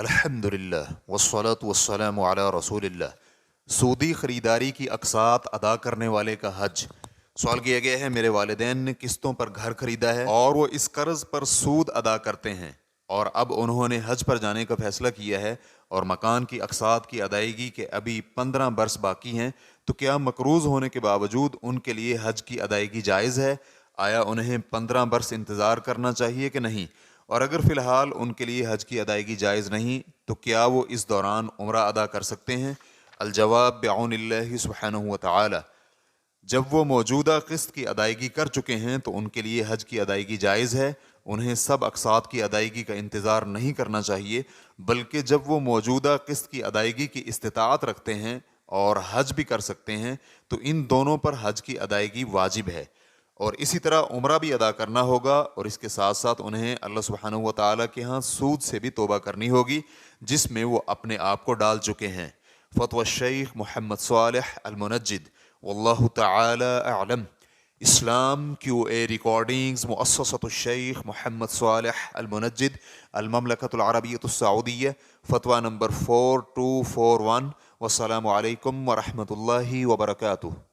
الحمدللہ والصلاة والسلام علی رسول اللہ۔ سودی خریداری کی اقساط ادا کرنے والے کا حج۔ سوال کیا گیا ہے، میرے والدین نے قسطوں پر گھر خریدا ہے اور وہ اس قرض پر سود ادا کرتے ہیں، اور اب انہوں نے حج پر جانے کا فیصلہ کیا ہے اور مکان کی اقساط کی ادائیگی کے ابھی 15 برس باقی ہیں، تو کیا مقروض ہونے کے باوجود ان کے لیے حج کی ادائیگی جائز ہے؟ آیا انہیں 15 برس انتظار کرنا چاہیے کہ نہیں؟ اور اگر فی الحال ان کے لیے حج کی ادائیگی جائز نہیں تو کیا وہ اس دوران عمرہ ادا کر سکتے ہیں؟ الجواب بعون اللہ سبحانہ وتعالی، جب وہ موجودہ قسط کی ادائیگی کر چکے ہیں تو ان کے لیے حج کی ادائیگی جائز ہے۔ انہیں سب اقساط کی ادائیگی کا انتظار نہیں کرنا چاہیے، بلکہ جب وہ موجودہ قسط کی ادائیگی کی استطاعت رکھتے ہیں اور حج بھی کر سکتے ہیں تو ان دونوں پر حج کی ادائیگی واجب ہے، اور اسی طرح عمرہ بھی ادا کرنا ہوگا، اور اس کے ساتھ ساتھ انہیں اللہ سبحانہ و تعالیٰ کے ہاں سود سے بھی توبہ کرنی ہوگی جس میں وہ اپنے آپ کو ڈال چکے ہیں۔ فتوی الشیخ محمد صالح المنجد، واللہ تعالی اعلم۔ اسلام کیو اے ریکارڈنگز، مؤسسۃ الشیخ محمد صالح المنجد، المملکۃ العربیۃ السعودیہ، فتویٰ نمبر 4241۔ والسلام علیکم ورحمۃ اللہ وبرکاتہ۔